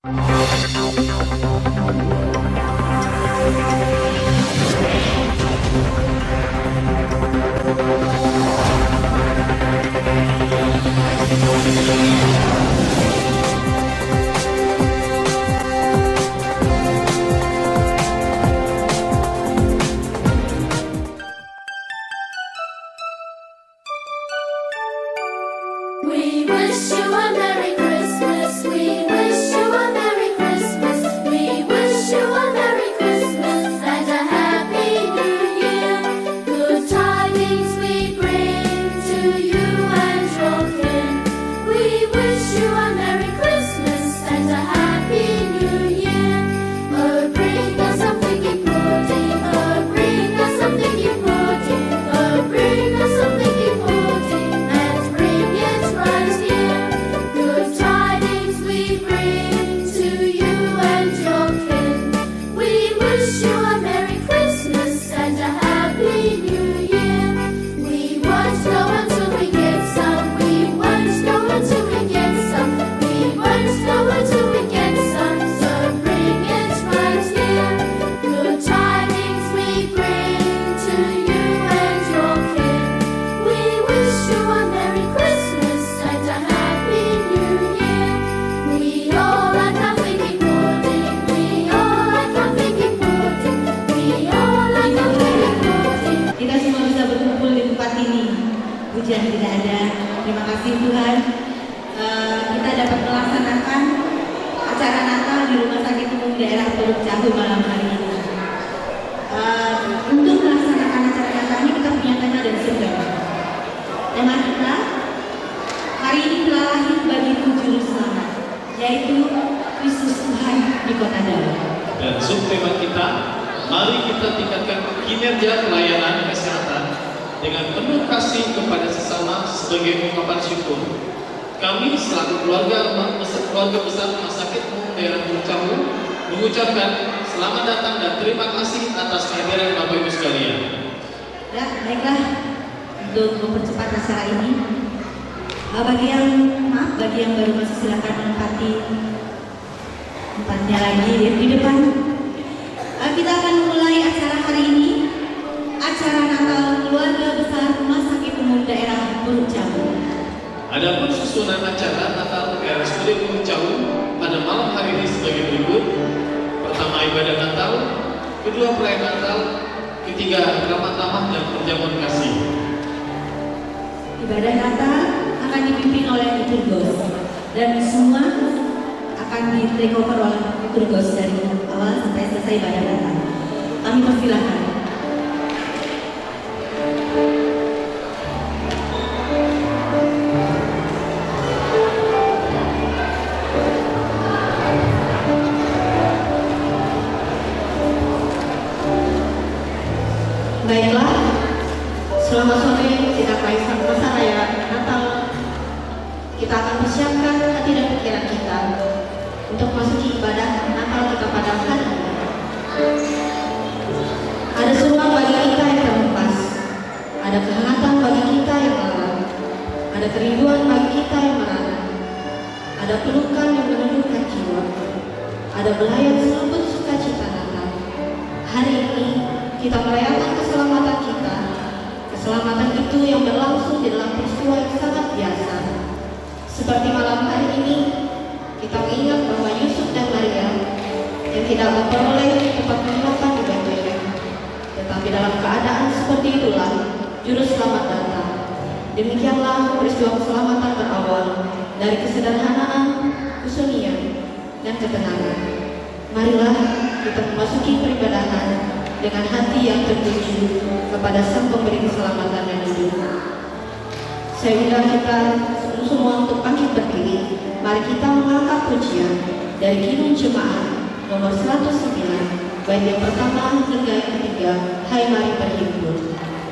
We wish you a Merry Christmas. We wish you a Merry Christmas. We wish you a Merry Christmas and a Happy New Year. Good tidings we bring to you and your kin. We wish you a Merry Christmas and a Happy New Year. Oh, bring us some figgy pudding. Oh, bring us some figgy pudding. Oh, bring us some figgy pudding and bring it right here. Good tidings we bring to you and your kin. We wish you a Merry Christmas and a Happy New Year. We won't know until we get some. We won't know until we get some. We won't know until we get some. So bring it right here. Good tidings we bring to you and your kin. We wish you a Merry Christmas and a Happy New Year. We all like our figgy pudding. We all like our figgy pudding. We all like our figgy pudding. Kita semua bisa berkumpul di tempat ini. Hujan tidak ada. Terima kasih Tuhan. Kita dapat melaksanakan acara Natal di Rumah Sakit Umum Daerah Teluk Jahu malam hari ini. Untuk melaksanakan acara Natal ini kita punya tema dan slogan. Tema kita hari ini telah lahir bagiku juru selamat, yaitu Kristus Tuhan di Kota Daud. Dan subtema kita, mari kita tingkatkan kinerja pelayanan kesehatan dengan penuh kasih kepada sesama sebagai ungkapan syukur. Kami selaku keluarga besar Rumah Sakit Umum Daerah Teluk Jahu mengucapkan selamat datang dan terima kasih atas kehadiran Bapak Ibu sekalian. Ya, baiklah, untuk mempercepat acara ini, bagi yang baru masuk silakan menempati tempatnya lagi di depan. Kita akan mulai acara hari ini, acara Natal Keluarga Besar Rumah Sakit Umum Daerah Teluk Jahu. Adapun susunan acara Natal RSUD Teluk Jahu pada malam hari ini sebagai berikut. Pertama, ibadah Natal. Kedua, perayaan Natal. Ketiga, ramah tamah dan perjamuan kasih. Ibadah Natal akan dipimpin oleh liturgos dan semua akan di-take over oleh liturgos dari awal sampai selesai ibadah Natal. Kami persilahkan. Baiklah, selamat sore. Kita rayakan masa raya Natal. Kita akan persiapkan hati dan pikiran kita untuk masuki ibadah Natal kita pada hari ini. Ada seruan bagi kita yang terlepas, ada kehangatan bagi kita yang lalai, ada kerinduan bagi kita yang merana, ada pelukan yang menentukan jiwa, ada belayan selembut sukacita Natal. Hari ini kita merayakan keselamatan kita. Keselamatan itu yang berlangsung di dalam peristiwa yang sangat biasa. Seperti malam hari ini, kita mengingat bahwa Yusuf dan Maria yang tidak memperoleh tempat penginapan di Betlehem, tetapi dalam keadaan seperti itulah Juru Selamat datang. Demikianlah peristiwa keselamatan berawal dari kesederhanaan, kesunyian, dan ketenangan. Marilah kita memasuki peribadahan dengan hati yang tertuju kepada Sang Pemberi keselamatan dan hidup. Saya undang kita semua untuk bangkit berdiri. Mari kita mengangkat pujian dari Kidung Jemaat nomor 109, bait yang pertama hingga yang ketiga. Hai mari berhimpun. Hai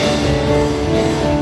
mari berhimpun.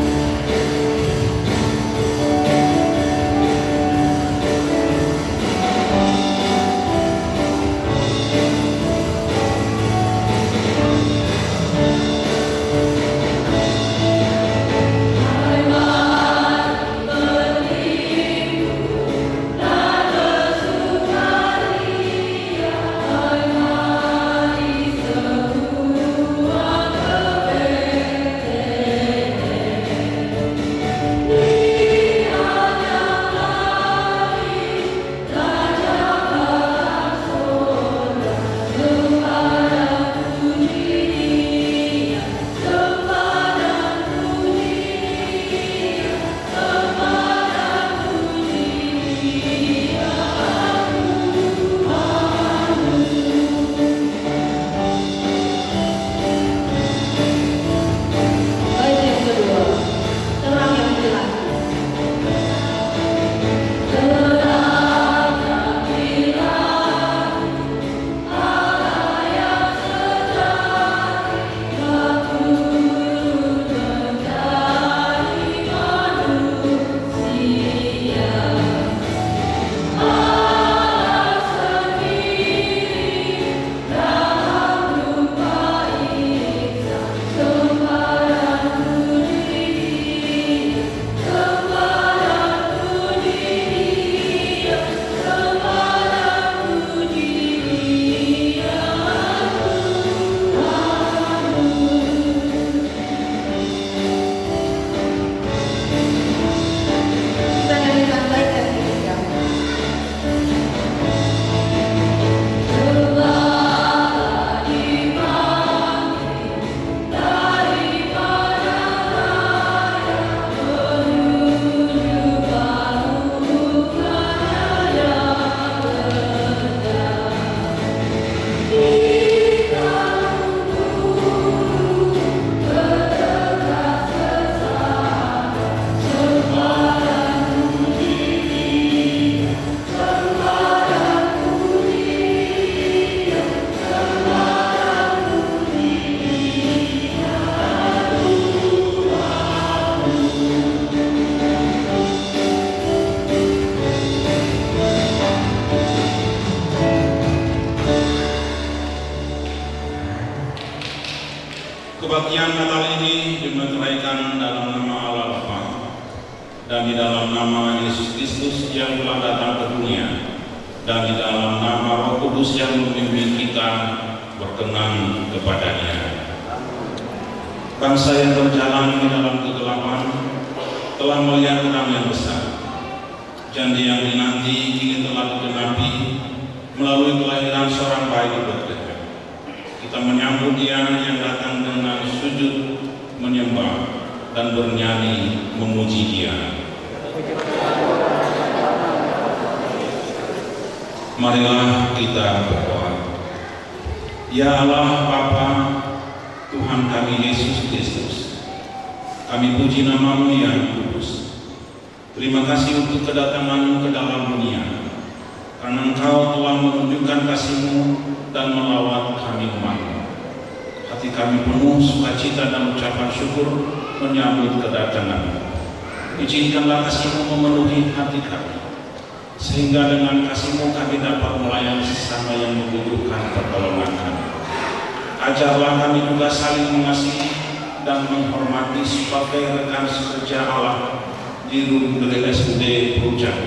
Kebaktian Natal ini dimeteraikan dalam nama Allah Bapa dan di dalam nama Yesus Kristus yang telah datang ke dunia dan di dalam nama Roh Kudus yang memimpin kita berkenan kepadanya. Bangsa yang berjalan di dalam kegelapan telah melihat terang yang besar. Janji yang dinanti kini telah digenapi melalui kelahiran seorang bayi di Betlehem. Kita menyambut Dia yang datang dengan sujud menyembah dan bernyanyi memuji Dia. Marilah kita berdoa. Ya Allah Bapa, Tuhan kami Yesus Kristus, kami puji nama-Mu yang kudus. Terima kasih untuk kedatangan-Mu ke dalam dunia, karena Engkau telah menunjukkan kasih-Mu dan melawat kami umat-Mu. Hati kami penuh sukacita dan ucapan syukur menyambut kedatangan-Mu. Izinkanlah kasih-Mu memenuhi hati kami, sehingga dengan kasih-Mu kami dapat melayani sesama yang membutuhkan pertolongan kami. Ajarlah kami juga saling mengasihi dan menghormati sebagai rekan sekerja Allah di RSUD Rujak.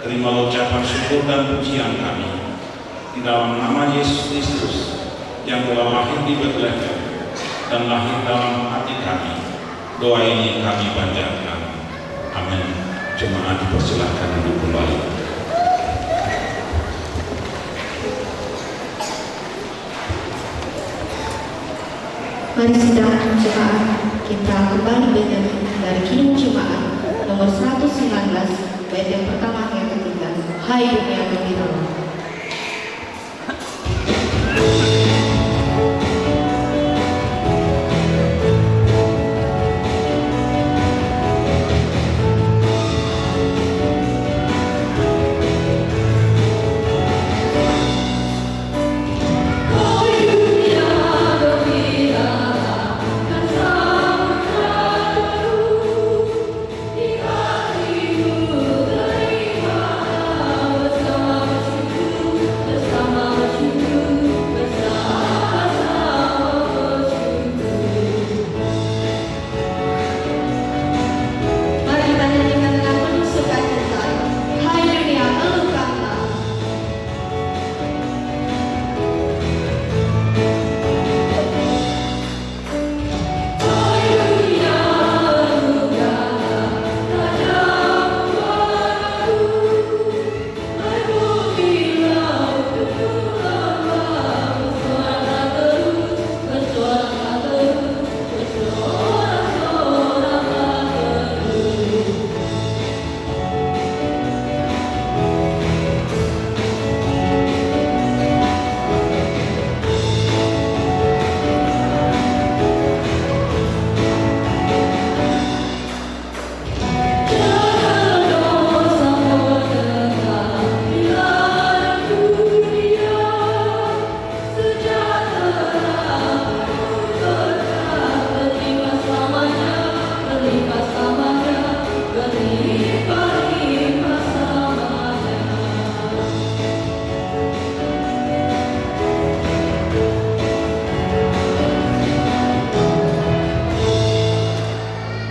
Terima ucapan syukur dan pujian kami di dalam nama Yesus Kristus yang telah lahir di Betlehem dan lahir dalam hati kami. Doa ini kami panjatkan. Amin. Jemaat dipersilakan duduk kembali. Mari sidang jemaat kita kembali bernyanyi dari Kidung Jemaat nomor 119 bait yang pertama yang ketiga. Hai dunia gembira.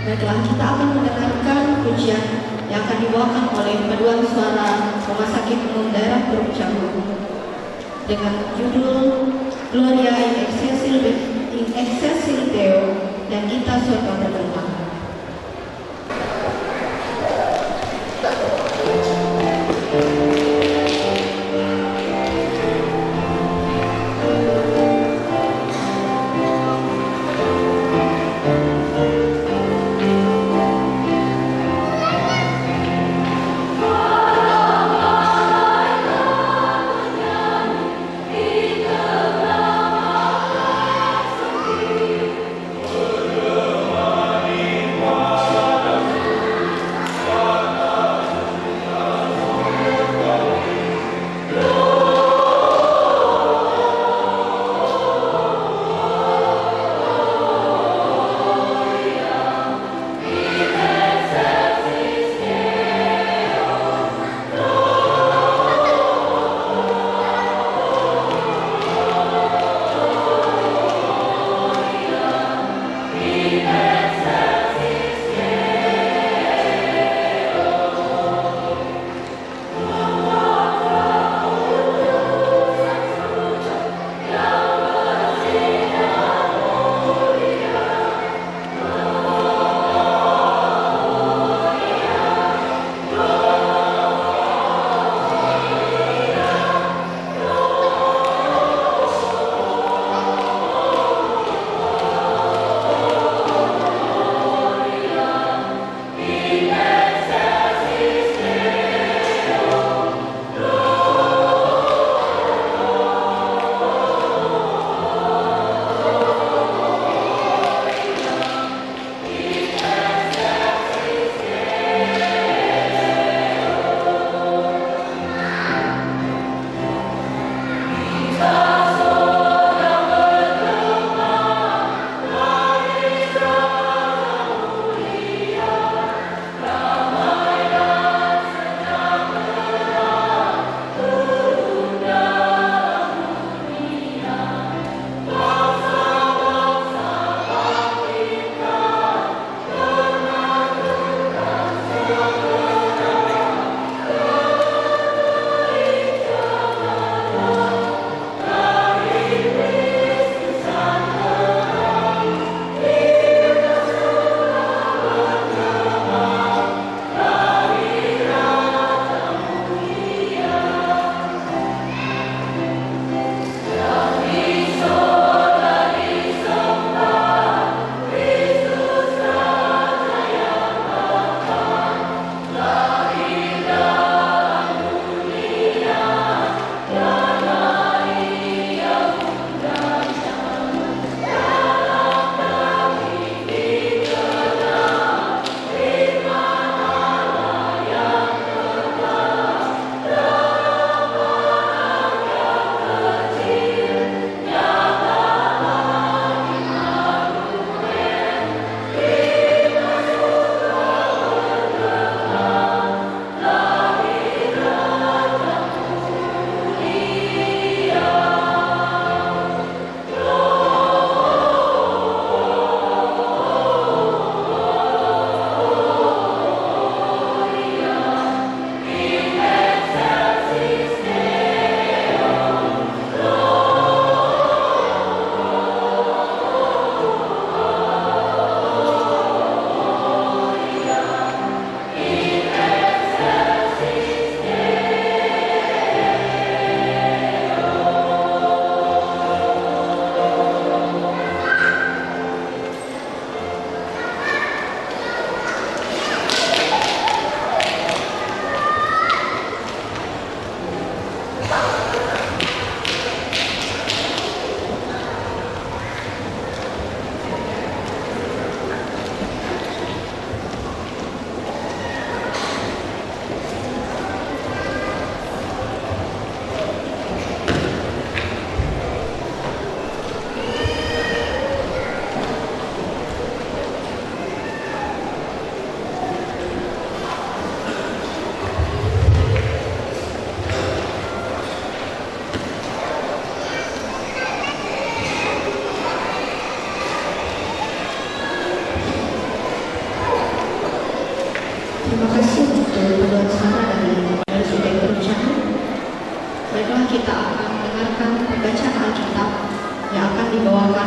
Baiklah, kita akan mendengarkan pujian yang akan dibawakan oleh paduan suara Rumah Sakit Umum Daerah Teluk Jambu dengan judul Gloria in Excelsis Deo dan kita surga berdoa.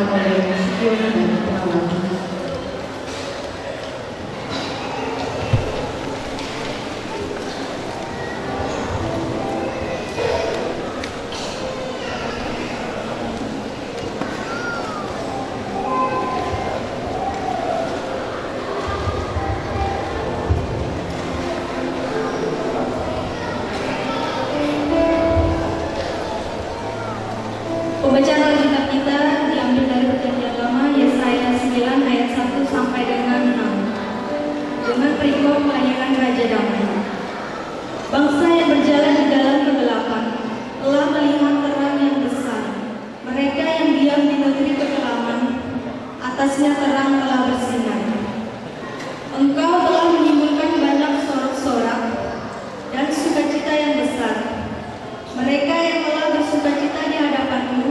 dibacakan oleh Fiona dan Perawati. Pembacaan Alkitab kita diambil dari Perjanjian Lama Yesaya 9 ayat 1 sampai dengan 6 dengan perikop kelahiran Raja Damai. Bangsa yang berjalan di dalam kegelapan telah melihat terang yang besar. Mereka yang diam di negeri kekelaman, atasnya terang telah bersinar. Engkau telah menimbulkan banyak sorak-sorak dan sukacita yang besar. Mereka yang telah bersukacita di hadapanmu,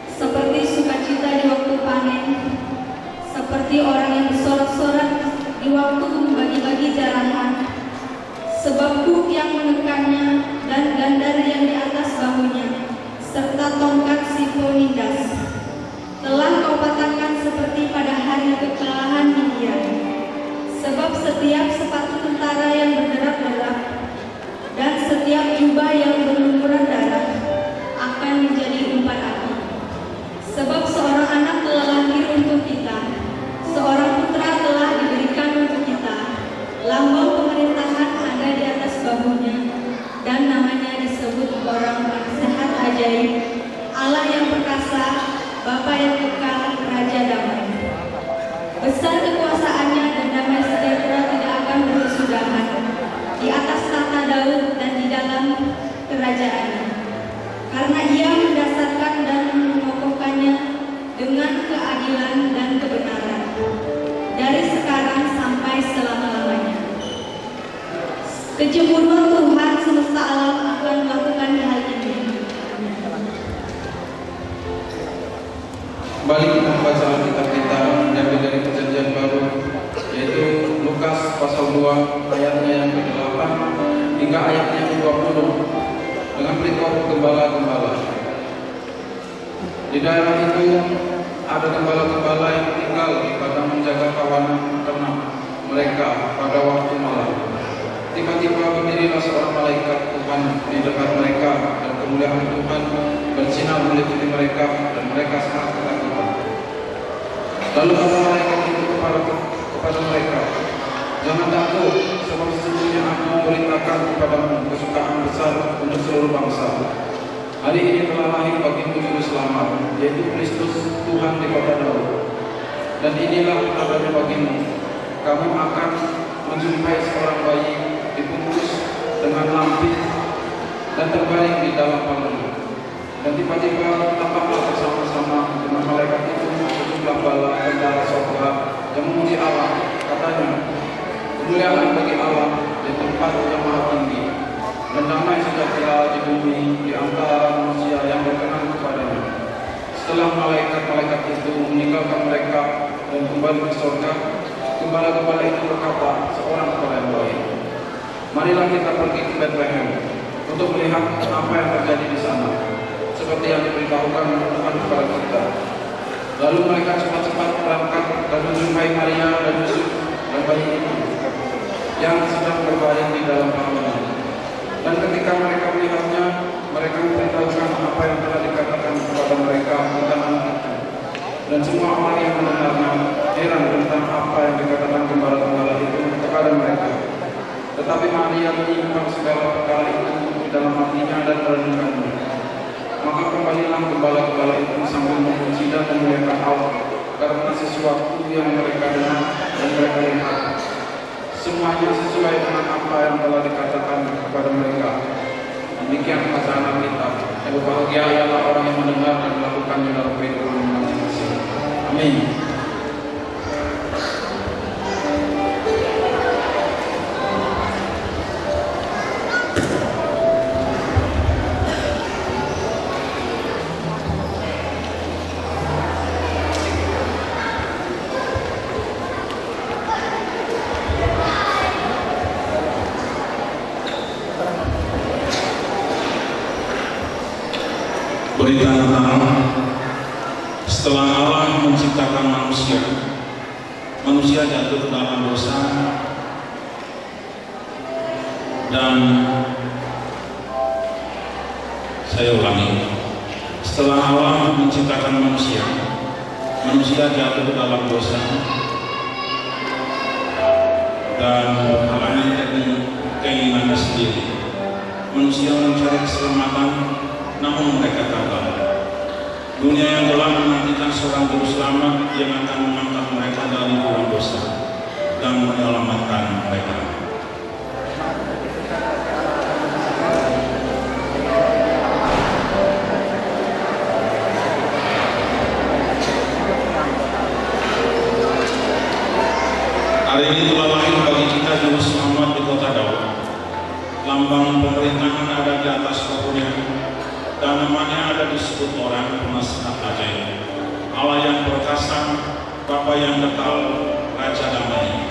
seperti sukacita di waktu panen, seperti orang yang bersorak-sorak di waktu membagi-bagi jarahan, sebab buk yang menekannya dan gandar yang di atas bahunya, serta tongkat si penindas, telah kau patahkan seperti pada hari kekalahan Midian. Sebab setiap sepatu tentara yang berderak-derak dan setiap jubah yang berlumuran darah akan menjadi umpan api. Sebab seorang anak telah lahir untuk kita, seorang putra telah diberikan untuk kita. Lambang pemerintahan ada di atas bahunya, dan namanya disebut Orang Sehat Ajaib, Allah yang perkasa, Bapa yang kekal, Raja Damai. Besar kekuasaannya dan damai sejahtera tidak akan berkesudahan di atas tahta Daud dan di dalam kerajaannya. Karena ia mendasarkan dan mengokohkannya dengan keadilan dan kebenaran dari sekarang sampai selama-lamanya. Kecemburuan Tuhan semesta alam akan melakukan hal ini. Kembali kita membaca Alkitab kita diambil dari Perjanjian Baru, yaitu Lukas pasal 2 ayatnya yang ke-8 hingga ayatnya yang ke-20 dengan perikop gembala-gembala. Di daerah itu ada gembala-gembala yang tinggal di padang menjaga kawanan ternak mereka pada waktu malam. Tiba-tiba berdirilah seorang malaikat Tuhan di dekat mereka, dan kemuliaan Tuhan bersinar meliputi mereka, dan mereka sangat ketakutan. Lalu kata malaikat itu kepada mereka, "Jangan takut, sebab sesungguhnya aku memberitakan kepadamu kesukaan besar untuk seluruh bangsa. Hari ini telah lahir bagimu juru selamat, yaitu Kristus Tuhan di kota Daud. Dan inilah kabarnya bagimu, kamu akan menjumpai seorang bayi dibungkus dengan lampin dan terbaring di dalam palungan." Dan tiba-tiba tampaklah bersama-sama dengan malaikat itu sejumlah bala tentara sorga yang memuji Allah. Katanya, "Kemuliaan bagi Allah di tempat yang maha tinggi, dan damai sejahtera di bumi di antara manusia yang berkenan kepadanya." Setelah malaikat-malaikat itu meninggalkan mereka dan kembali ke surga, gembala-gembala itu berkata seorang kepada yang lain, "Marilah kita pergi ke Bethlehem untuk melihat apa yang terjadi di sana, seperti yang diberitahukan Tuhan kepada kita." Lalu mereka cepat-cepat berangkat dan menjumpai Maria dan Yusuf dan bayi itu yang sedang berbaring di dalam palungan. Dan ketika mereka melihatnya, mereka memberitahukan apa yang telah dikatakan kepada mereka tentang anak itu. Dan semua orang yang mendengarnya heran tentang apa yang dikatakan gembala-gembala itu kepada mereka. Tetapi Maria menyimpan segala perkara itu di dalam hatinya dan merenungkannya. Maka kembalilah gembala-gembala itu sambil memuji dan memuliakan Allah karena sesuatu yang mereka dengar dan mereka lihat. Semuanya sesuai dengan apa yang telah dikatakan kepada mereka. Demikian bacaan Alkitab. Yang berbahagia ialah orang yang mendengar dan melakukannya dalam kehidupan masing-masing. Amin. Berita Natal Setelah Allah menciptakan manusia, manusia jatuh ke dalam dosa dan saya ulangi. Setelah Allah menciptakan manusia, manusia jatuh ke dalam dosa dan berhalangan dengan keinginannya sendiri. Manusia mencari keselamatan, namun mereka gagal. Dunia yang gelap menantikan seorang juru selamat yang akan mengangkat mereka dari jurang dosa dan menyelamatkan mereka. Hari ini telah lahir bagi kita juru selamat di kota Daud. Lambang pemerintahan ada di atas rohnya, dan namanya ada disebut orang penasihat ajaib, Allah yang perkasa, Bapa yang kekal, Raja damai.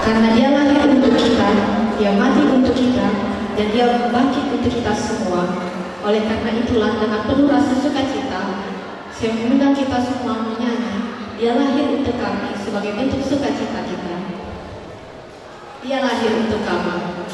Karena dia lahir untuk kita, dia mati untuk kita, dan dia bangkit untuk kita semua. Oleh karena itulah dengan penuh rasa sukacita, saya mengundang kita semua menyanyi, dia lahir untuk kami sebagai bentuk sukacita kita. Dia lahir untuk kami.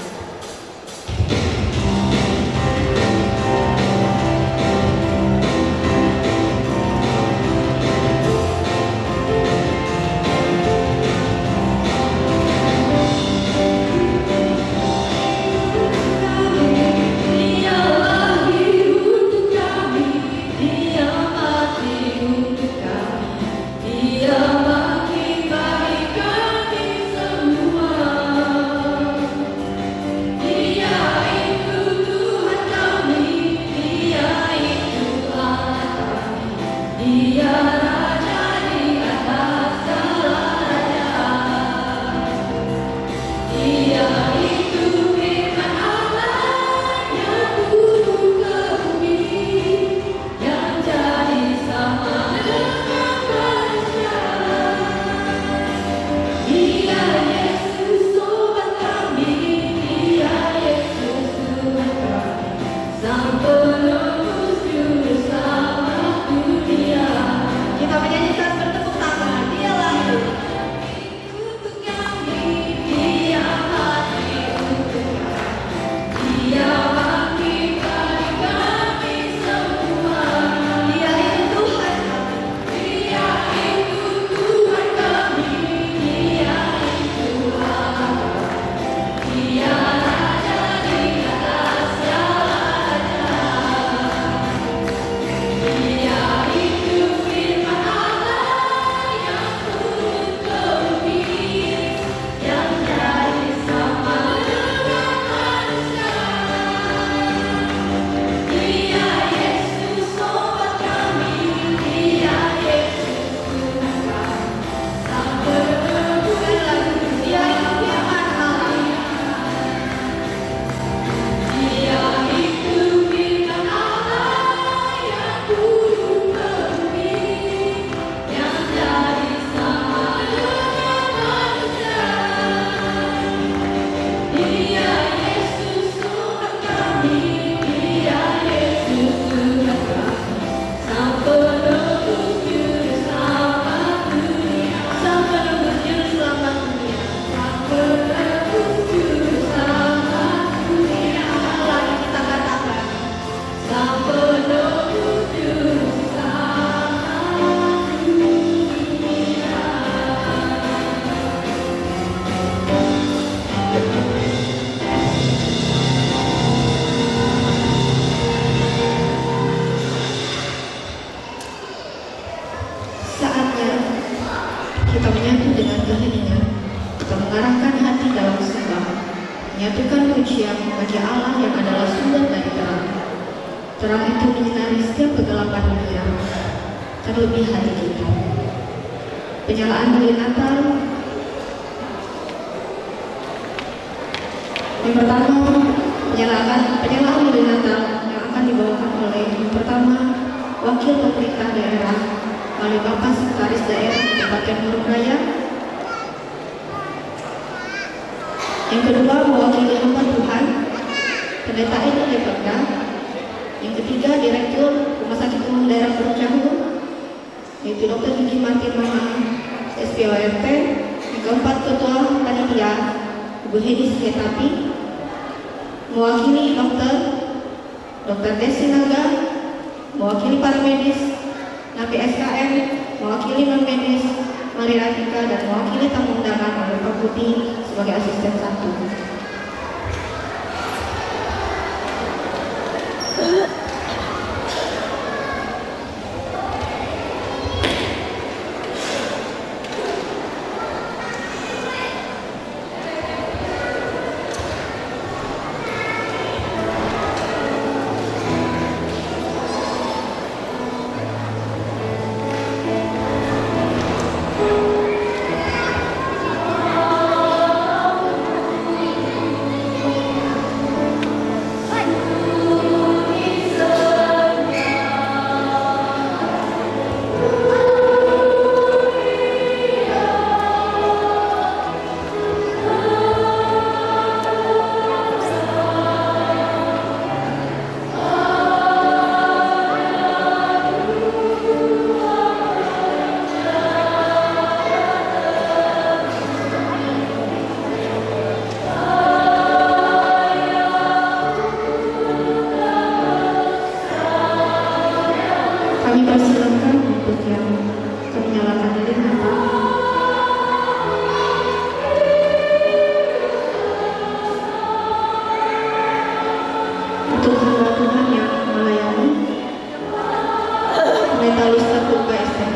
menyatukan pujian bagi Allah yang adalah sumber dari terang. Terang itu menyinari setiap kegelapan dunia, terlebih hati kita. Penyalaan lilin Natal Yang pertama, penyerahan lilin Natal yang akan dibawakan oleh yang pertama, Wakil Pemerintah Daerah melalui Bapak Sekretaris Daerah Kabupaten Bandung Raya. Yang kedua, mewakili hamba Tuhan, Pendeta Edi Lependa. Yang ketiga, Direktur Rumah Sakit Umum Daerah Percahu, yaitu Dr. Gigi Martin Mamang, SPORT. Yang keempat, Ketua Panitia, Ibu Hedi Sihetapi. Mewakili Dr. Desi Naga, mewakili para medis, Napi SKM, mewakili non-medis, Mari Atika, dan mewakili tamu undangan oleh Pak Putih sebagai asisten 1. Kami persilakan untuk yang menyalakan lilin Natal. Untuk hamba Tuhan yang melayani, Pendeta Lista Tuka STM.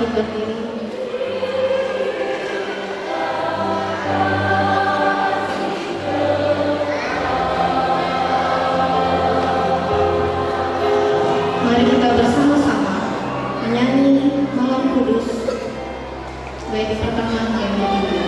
Berdiri. Mari kita bersama-sama menyanyi Malam Kudus bait pertama yang ketiga.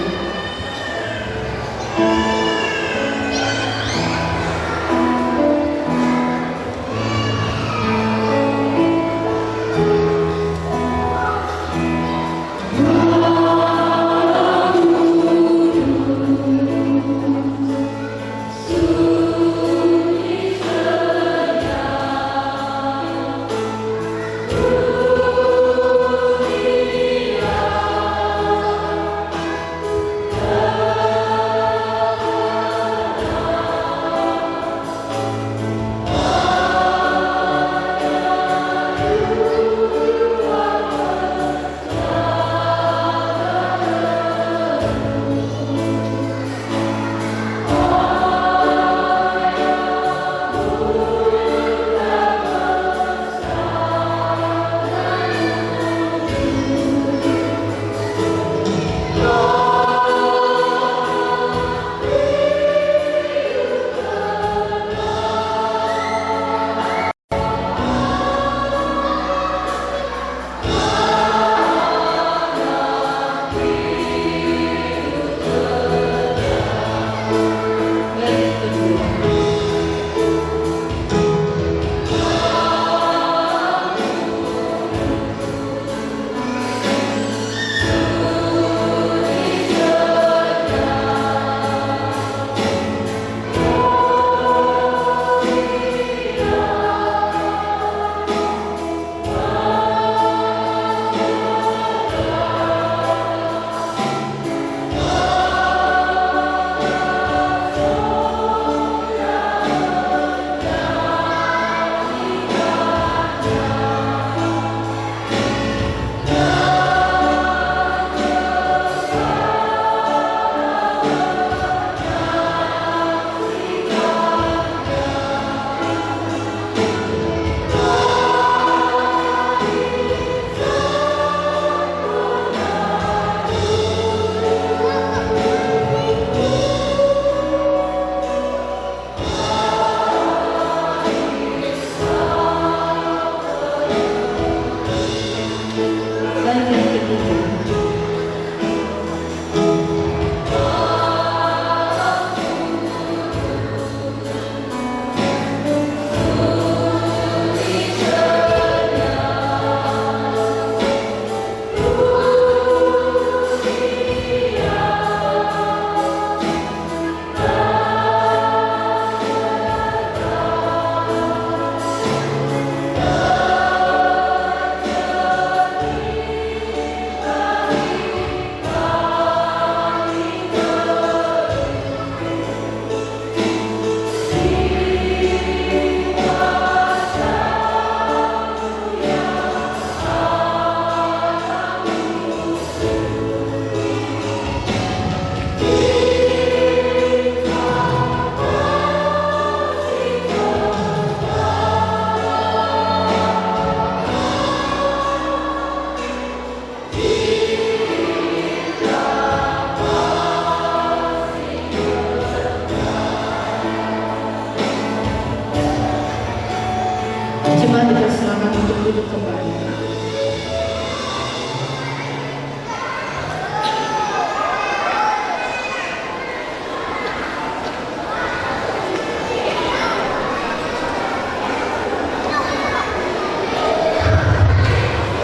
coba dipersilakan untuk duduk kembali.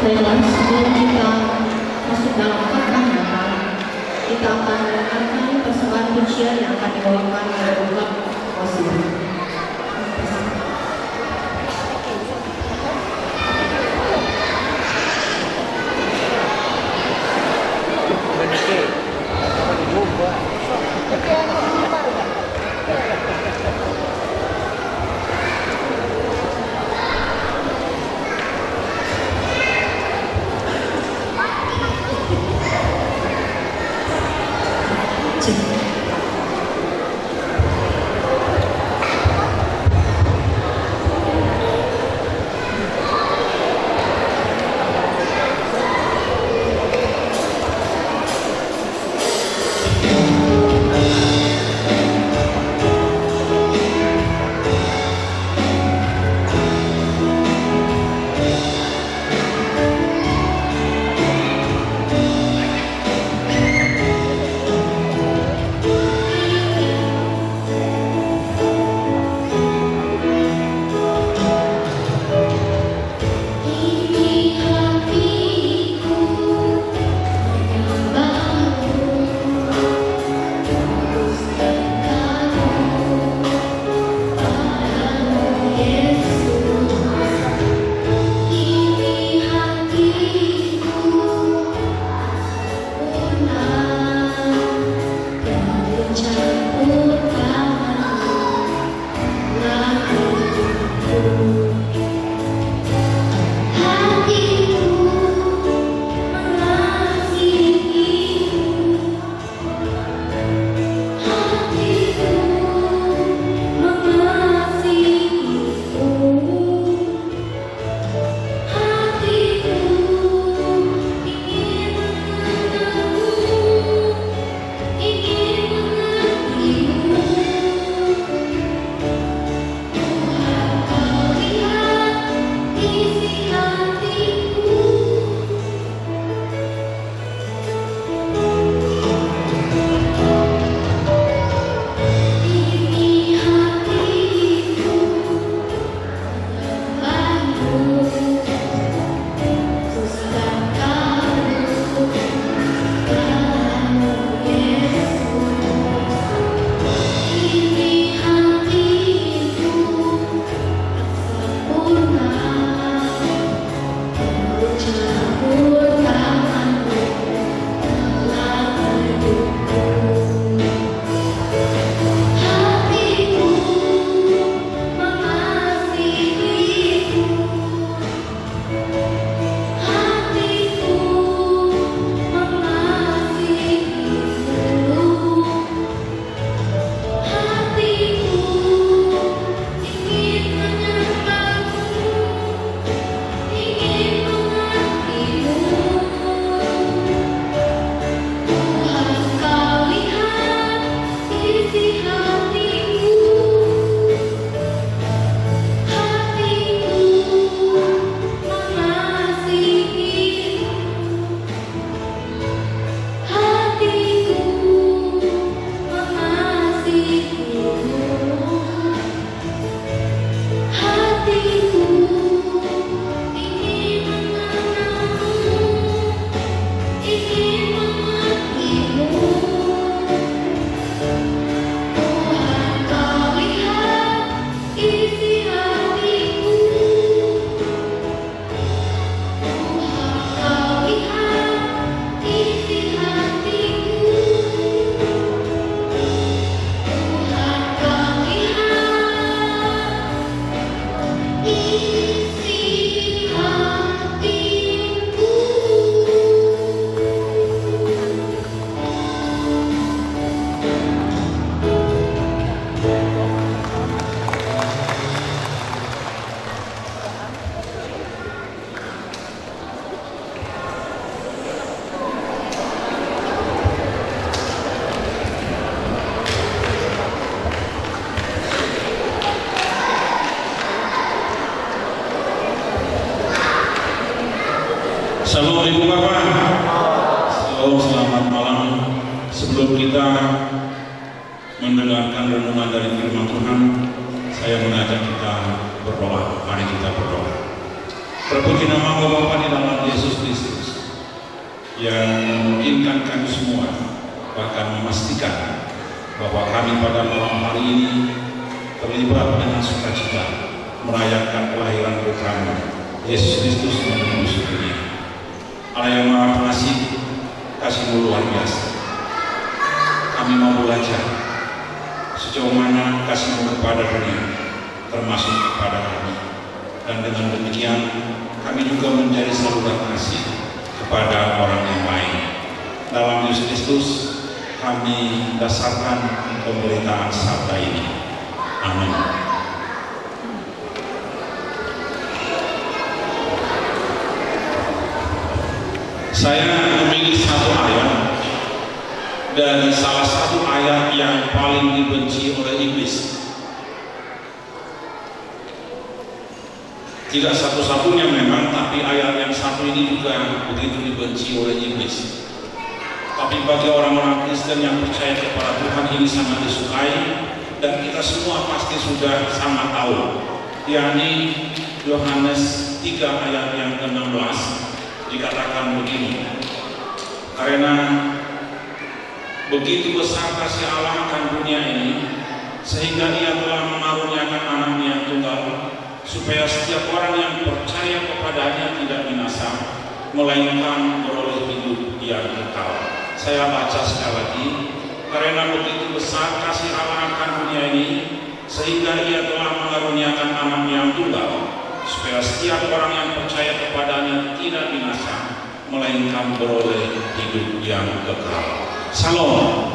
Baiklah, sebelum kita masuk dalam khotbah Natal, kita akan mendengarkan persembahan pujian yang akan dibawakan oleh umat Muslim. Shalom Ibu Bapak. Shalom, selamat malam. Sebelum kita mendengarkan renungan dari firman Tuhan, saya mengajak kita berdoa. Mari kita berdoa. Terpuji nama Bapa di dalam Yesus Kristus yang memungkinkan kami semua, bahkan memastikan bahwa kami pada malam hari ini terlibat dengan sukacita merayakan kelahiran putra-Mu Yesus Kristus menembus dunia. Allah yang Maha Pengasih, kasih-Mu luar biasa. Kami mau belajar sejauh mana kasih-Mu kepada dunia, termasuk kepada kami. Dan dengan demikian kami juga menjadi saluran kasih kepada orang yang lain. Dalam Yesus Kristus kami dasarkan pemberitaan sabda ini. Amin. Saya memilih satu ayat dari salah satu ayat yang paling dibenci oleh iblis. Tidak satu-satunya memang, tapi ayat yang satu ini juga begitu dibenci oleh iblis. Tapi bagi orang-orang Kristen yang percaya kepada Tuhan ini sangat disukai, dan kita semua pasti sudah sangat tahu, yakni Yohanes 3 ayat yang ke-16 dikatakan begini, karena begitu besar kasih Allah akan dunia ini, sehingga Ia telah mengaruniakan anaknya yang tunggal, supaya setiap orang yang percaya kepadanya tidak binasa, melainkan beroleh hidup yang kekal. Saya baca sekali lagi, karena begitu besar kasih Allah akan dunia ini, sehingga Ia telah mengaruniakan anaknya yang tunggal, supaya setiap orang yang percaya kepadanya tidak binasa, melainkan beroleh hidup yang kekal. Salam.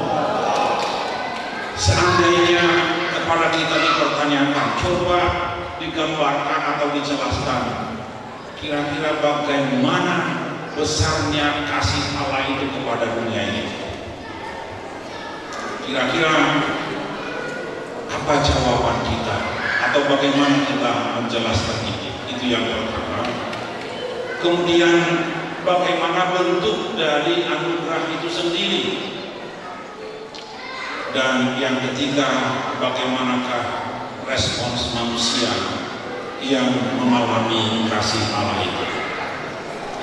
Seandainya kepada kita dipertanyakan, coba digambarkan atau dijelaskan, kira-kira bagaimana besarnya kasih Allah itu kepada dunia ini. Kira-kira apa jawaban kita, atau bagaimana kita menjelaskan ini? Itu yang pertama. Kemudian bagaimana bentuk dari anugerah itu sendiri, dan yang ketiga, bagaimanakah respons manusia yang mengalami kasih Allah itu.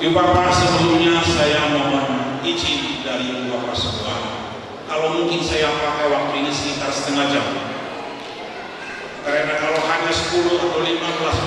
Ibu Bapak, sebelumnya saya mohon izin dari Ibu Bapak semua, kalau mungkin saya pakai waktu ini sekitar setengah jam, karena kalau hanya 10 atau 15